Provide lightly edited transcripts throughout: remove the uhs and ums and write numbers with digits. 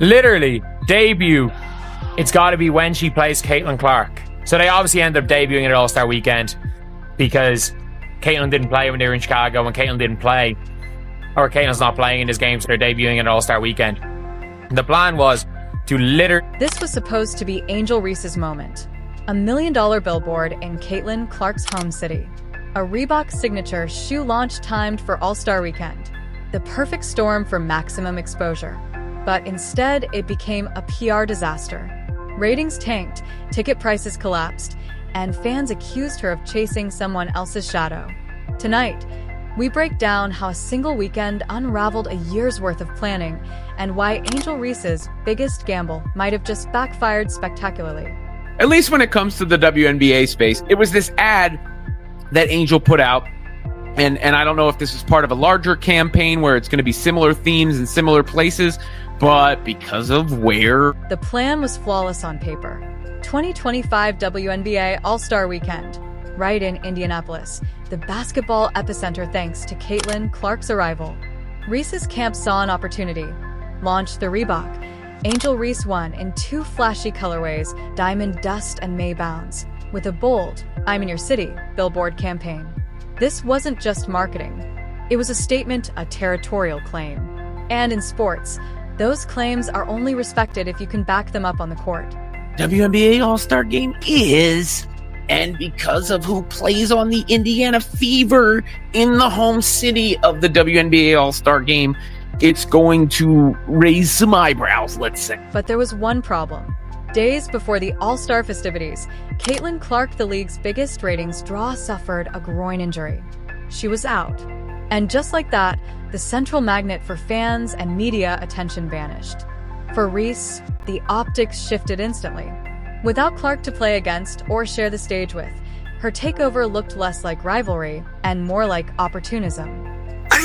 Literally, debut. It's got to be when she plays Caitlin Clark. So they obviously ended up debuting at All-Star Weekend because Caitlin didn't play when they were in Chicago, and Caitlin didn't play, or Caitlin's not playing in this game, so they're debuting at All-Star Weekend. The plan was to This was supposed to be Angel Reese's moment. A $1 million billboard in Caitlin Clark's home city. A Reebok signature shoe launch timed for All-Star Weekend. The perfect storm for maximum exposure. But instead, it became a PR disaster. Ratings tanked, ticket prices collapsed, and fans accused her of chasing someone else's shadow. Tonight, we break down how a single weekend unraveled a year's worth of planning and why Angel Reese's biggest gamble might have just backfired spectacularly. At least when it comes to the WNBA space, it was this ad that Angel put out. And I don't know if this is part of a larger campaign where it's going to be similar themes in similar places, but because of where the plan was flawless on paper. 2025 WNBA All-Star Weekend, right in Indianapolis, the basketball epicenter thanks to Caitlin Clark's arrival. Reese's camp saw an opportunity. Launched the Reebok. Angel Reese won in 2 flashy colorways, Diamond Dust and May Bounds, with a bold, "I'm in your city" Billboard campaign. This wasn't just marketing. It was a statement, a territorial claim. And in sports, those claims are only respected if you can back them up on the court. WNBA All-Star Game is, and because of who plays on the Indiana Fever in the home city of the WNBA All-Star Game, it's going to raise some eyebrows, let's say. But there was one problem. Days before the All-Star festivities, Caitlin Clark, the league's biggest ratings draw, suffered a groin injury. She was out. And just like that, the central magnet for fans and media attention vanished. For Reese, the optics shifted instantly. Without Clark to play against or share the stage with, her takeover looked less like rivalry and more like opportunism.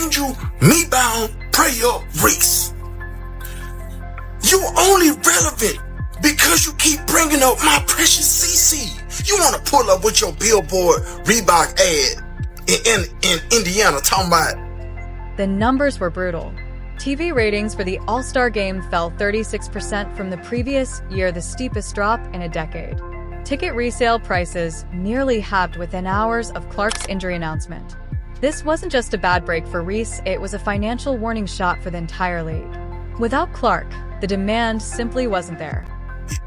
Angel, me bound, prayer, Reese. You only relevant because you keep bringing up my precious CC. You want to pull up with your Billboard Reebok ad in Indiana talking about. The numbers were brutal. TV ratings for the All-Star Game fell 36% from the previous year, the steepest drop in a decade. Ticket resale prices nearly halved within hours of Clark's injury announcement. This wasn't just a bad break for Reese, it was a financial warning shot for the entire league. Without Clark, the demand simply wasn't there.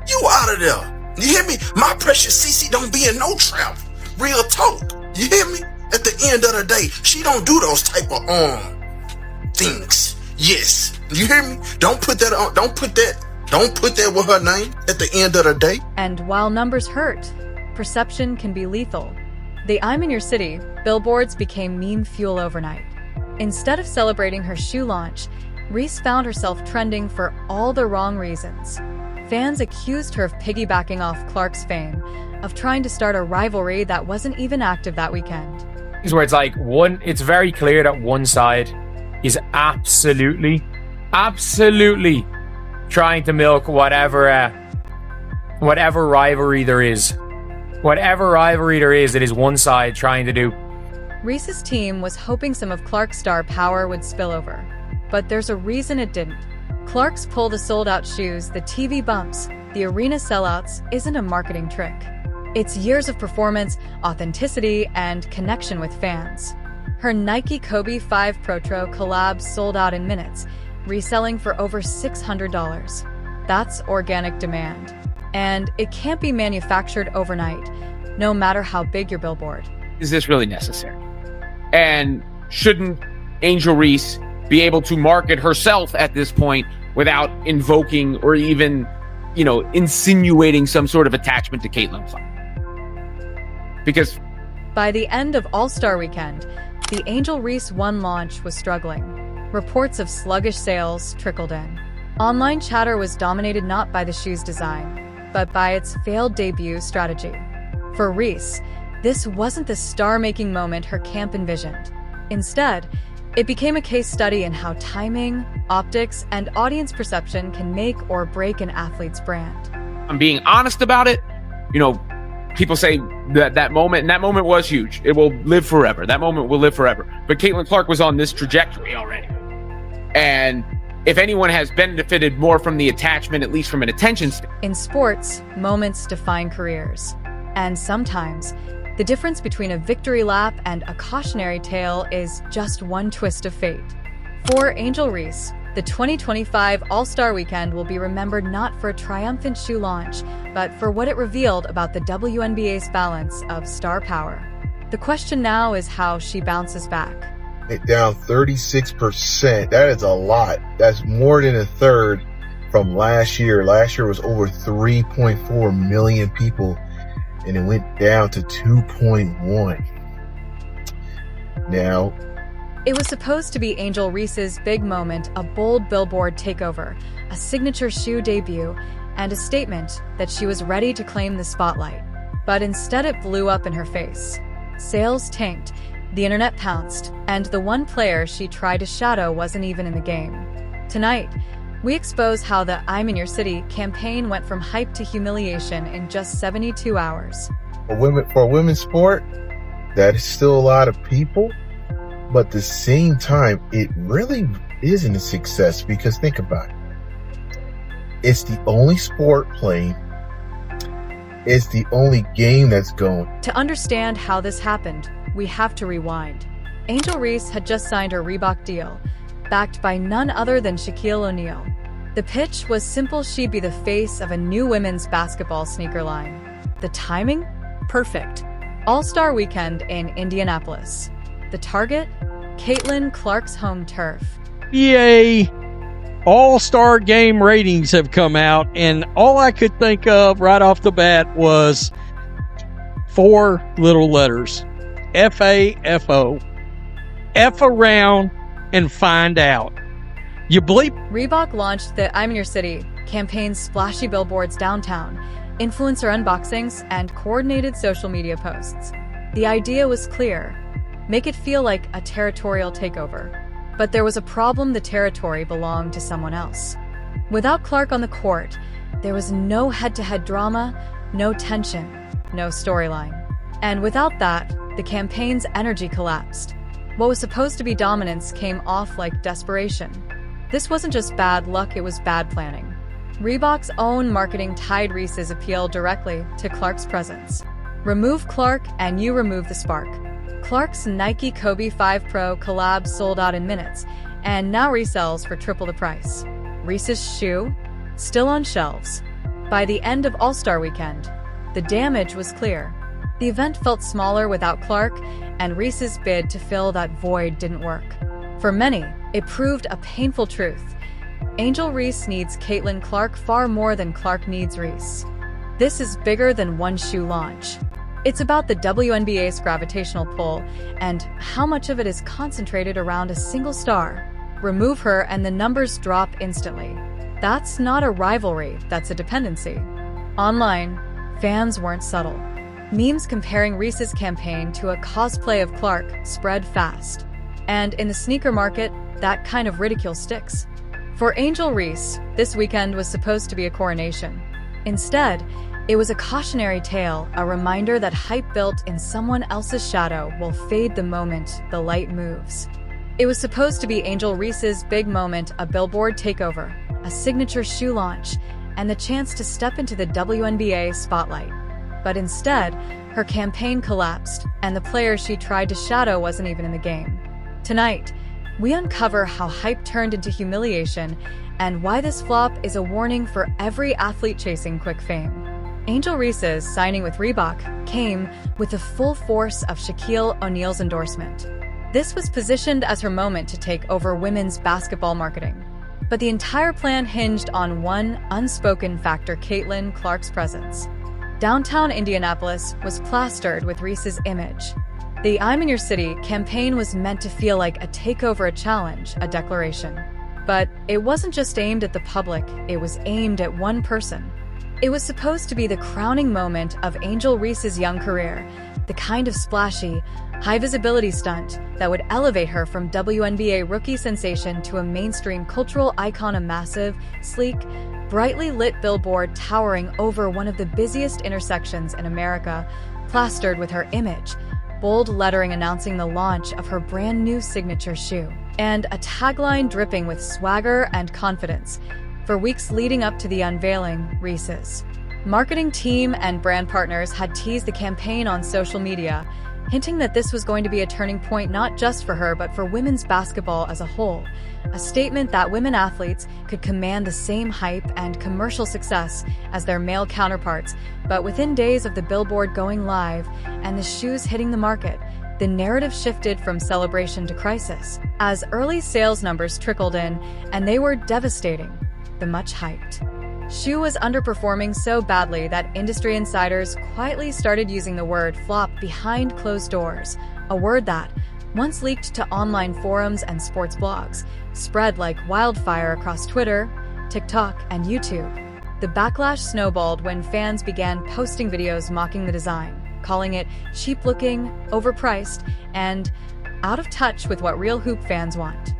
You out of there. You hear me? My precious CC don't be in no trap. Real talk. You hear me? At the end of the day, she don't do those type of things. Yes. You hear me? Don't put that on. Don't put that with her name at the end of the day. And while numbers hurt, perception can be lethal. The "I'm in your city" billboards became meme fuel overnight. Instead of celebrating her shoe launch, Reese found herself trending for all the wrong reasons. Fans accused her of piggybacking off Clark's fame, of trying to start a rivalry that wasn't even active that weekend. where it's like it's very clear that one side is absolutely trying to milk whatever rivalry there is. Whatever rivalry there is, it is one side trying to do. Reese's team was hoping some of Clark's star power would spill over, but there's a reason it didn't. Clark's pull the sold-out shoes, the TV bumps, the arena sellouts isn't a marketing trick. It's years of performance, authenticity, and connection with fans. Her Nike Kobe 5 Protro collabs sold out in minutes, reselling for over $600. That's organic demand. And it can't be manufactured overnight, no matter how big your billboard. Is this really necessary? And shouldn't Angel Reese be able to market herself at this point without invoking or even, insinuating some sort of attachment to Caitlin Clark? Because by the end of All-Star Weekend, the Angel Reese 1 launch was struggling. Reports of sluggish sales trickled in. Online chatter was dominated not by the shoe's design, but by its failed debut strategy. For Reese, this wasn't the star-making moment her camp envisioned. Instead, it became a case study in how timing, optics, and audience perception can make or break an athlete's brand. I'm being honest about it. People say that moment, and that moment was huge. It will live forever. That moment will live forever. But Caitlin Clark was on this trajectory already. And if anyone has benefited more from the attachment, at least from an attention standpoint. In sports, moments define careers. And sometimes, the difference between a victory lap and a cautionary tale is just one twist of fate. For Angel Reese, the 2025 All-Star Weekend will be remembered not for a triumphant shoe launch, but for what it revealed about the WNBA's balance of star power. The question now is how she bounces back. Down 36%. That is a lot. That's more than a third from last year. Last year was over 3.4 million people, and it went down to 2.1. Now, it was supposed to be Angel Reese's big moment, a bold Billboard takeover, a signature shoe debut, and a statement that she was ready to claim the spotlight. But instead it blew up in her face. Sales tanked, the internet pounced, and the one player she tried to shadow wasn't even in the game. Tonight, we expose how the I'm in Your City campaign went from hype to humiliation in just 72 hours. For women's sport, that is still a lot of people. But at the same time, it really isn't a success because think about it. It's the only sport playing. It's the only game that's going. To understand how this happened, we have to rewind. Angel Reese had just signed her Reebok deal, backed by none other than Shaquille O'Neal. The pitch was simple: she'd be the face of a new women's basketball sneaker line. The timing? Perfect. All-Star Weekend in Indianapolis. The target? Caitlin Clark's home turf. Yay! All-Star game ratings have come out, and all I could think of right off the bat was 4 little letters. F-A-F-O. F around and find out. You bleep. Reebok launched the I'm in Your City campaign's splashy billboards downtown, influencer unboxings, and coordinated social media posts. The idea was clear. Make it feel like a territorial takeover. But there was a problem: the territory belonged to someone else. Without Clark on the court, there was no head-to-head drama, no tension, no storyline. And without that, the campaign's energy collapsed. What was supposed to be dominance came off like desperation. This wasn't just bad luck, it was bad planning. Reebok's own marketing tied Reese's appeal directly to Clark's presence. Remove Clark and you remove the spark. Clark's Nike Kobe 5 Pro collab sold out in minutes, and now resells for triple the price. Reese's shoe? Still on shelves. By the end of All-Star Weekend, the damage was clear. The event felt smaller without Clark, and Reese's bid to fill that void didn't work. For many, it proved a painful truth. Angel Reese needs Caitlin Clark far more than Clark needs Reese. This is bigger than one shoe launch. It's about the WNBA's gravitational pull and how much of it is concentrated around a single star. Remove her and the numbers drop instantly. That's not a rivalry, that's a dependency. Online, fans weren't subtle. Memes comparing Reese's campaign to a cosplay of Clark spread fast. And in the sneaker market, that kind of ridicule sticks. For Angel Reese, this weekend was supposed to be a coronation. Instead, it was a cautionary tale, a reminder that hype built in someone else's shadow will fade the moment the light moves. It was supposed to be Angel Reese's big moment, a Billboard takeover, a signature shoe launch, and the chance to step into the WNBA spotlight. But instead, her campaign collapsed, and the player she tried to shadow wasn't even in the game. Tonight, we uncover how hype turned into humiliation and why this flop is a warning for every athlete chasing quick fame. Angel Reese's signing with Reebok came with the full force of Shaquille O'Neal's endorsement. This was positioned as her moment to take over women's basketball marketing. But the entire plan hinged on one unspoken factor: Caitlin Clark's presence. Downtown Indianapolis was plastered with Reese's image. The I'm in Your City campaign was meant to feel like a takeover, a challenge, a declaration. But it wasn't just aimed at the public, it was aimed at one person. It was supposed to be the crowning moment of Angel Reese's young career, the kind of splashy, high-visibility stunt that would elevate her from WNBA rookie sensation to a mainstream cultural icon, a massive, sleek, brightly lit billboard towering over one of the busiest intersections in America, plastered with her image, bold lettering announcing the launch of her brand new signature shoe. and a tagline dripping with swagger and confidence. For weeks leading up to the unveiling, Reese's marketing team and brand partners had teased the campaign on social media, hinting that this was going to be a turning point not just for her but for women's basketball as a whole, a statement that women athletes could command the same hype and commercial success as their male counterparts. But within days of the Billboard going live and the shoes hitting the market, the narrative shifted from celebration to crisis, as early sales numbers trickled in, and they were devastating. The much-hyped shoe was underperforming so badly that industry insiders quietly started using the word flop behind closed doors, a word that, once leaked to online forums and sports blogs, spread like wildfire across Twitter, TikTok, and YouTube. The backlash snowballed when fans began posting videos mocking the design, calling it cheap-looking, overpriced, and out of touch with what real hoop fans want,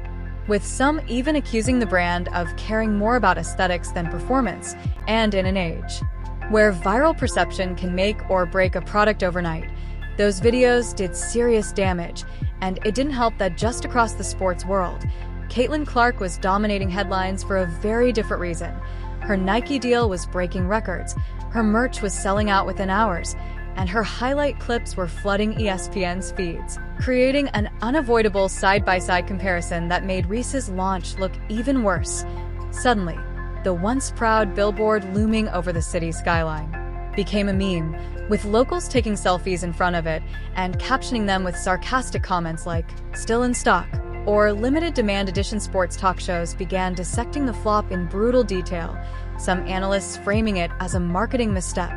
with some even accusing the brand of caring more about aesthetics than performance. And in an age where viral perception can make or break a product overnight, those videos did serious damage, and it didn't help that just across the sports world, Caitlin Clark was dominating headlines for a very different reason. Her Nike deal was breaking records, her merch was selling out within hours, and her highlight clips were flooding ESPN's feeds, creating an unavoidable side-by-side comparison that made Reese's launch look even worse. Suddenly, the once proud billboard looming over the city's skyline became a meme, with locals taking selfies in front of it and captioning them with sarcastic comments like, "Still in stock," or limited demand edition sports talk shows began dissecting the flop in brutal detail, some analysts framing it as a marketing misstep,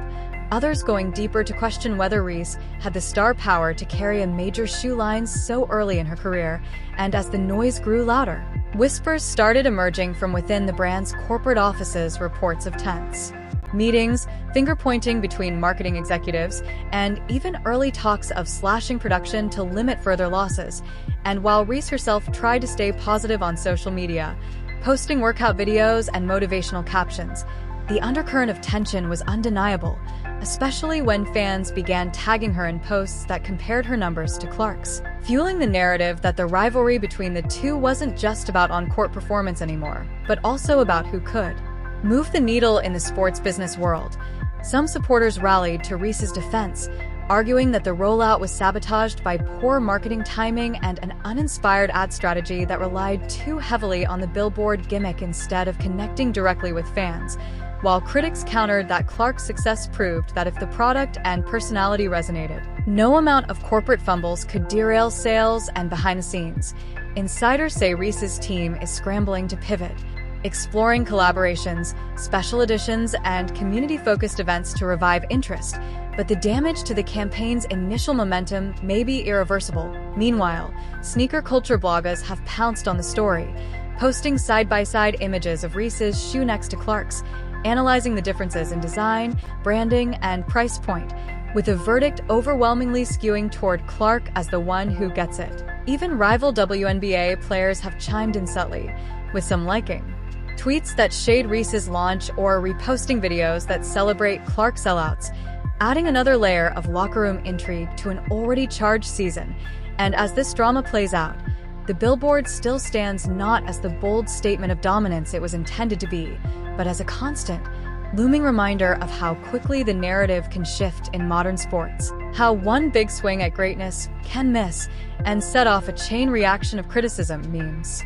others going deeper to question whether Reese had the star power to carry a major shoe line so early in her career. And as the noise grew louder, whispers started emerging from within the brand's corporate offices, reports of tense meetings, finger-pointing between marketing executives, and even early talks of slashing production to limit further losses. And while Reese herself tried to stay positive on social media, posting workout videos and motivational captions, the undercurrent of tension was undeniable, especially when fans began tagging her in posts that compared her numbers to Clark's, fueling the narrative that the rivalry between the two wasn't just about on-court performance anymore, but also about who could move the needle in the sports business world. Some supporters rallied to Reese's defense, arguing that the rollout was sabotaged by poor marketing timing and an uninspired ad strategy that relied too heavily on the Billboard gimmick instead of connecting directly with fans, while critics countered that Clark's success proved that if the product and personality resonated, no amount of corporate fumbles could derail sales. And behind the scenes, insiders say Reese's team is scrambling to pivot, exploring collaborations, special editions, and community-focused events to revive interest, but the damage to the campaign's initial momentum may be irreversible. Meanwhile, sneaker culture bloggers have pounced on the story, posting side-by-side images of Reese's shoe next to Clark's, analyzing the differences in design, branding, and price point, with the verdict overwhelmingly skewing toward Clark as the one who gets it. Even rival WNBA players have chimed in subtly, with some liking tweets that shade Reese's launch or reposting videos that celebrate Clark sellouts, adding another layer of locker room intrigue to an already charged season. And as this drama plays out, the Billboard still stands not as the bold statement of dominance it was intended to be, but as a constant, looming reminder of how quickly the narrative can shift in modern sports, how one big swing at greatness can miss and set off a chain reaction of criticism, memes,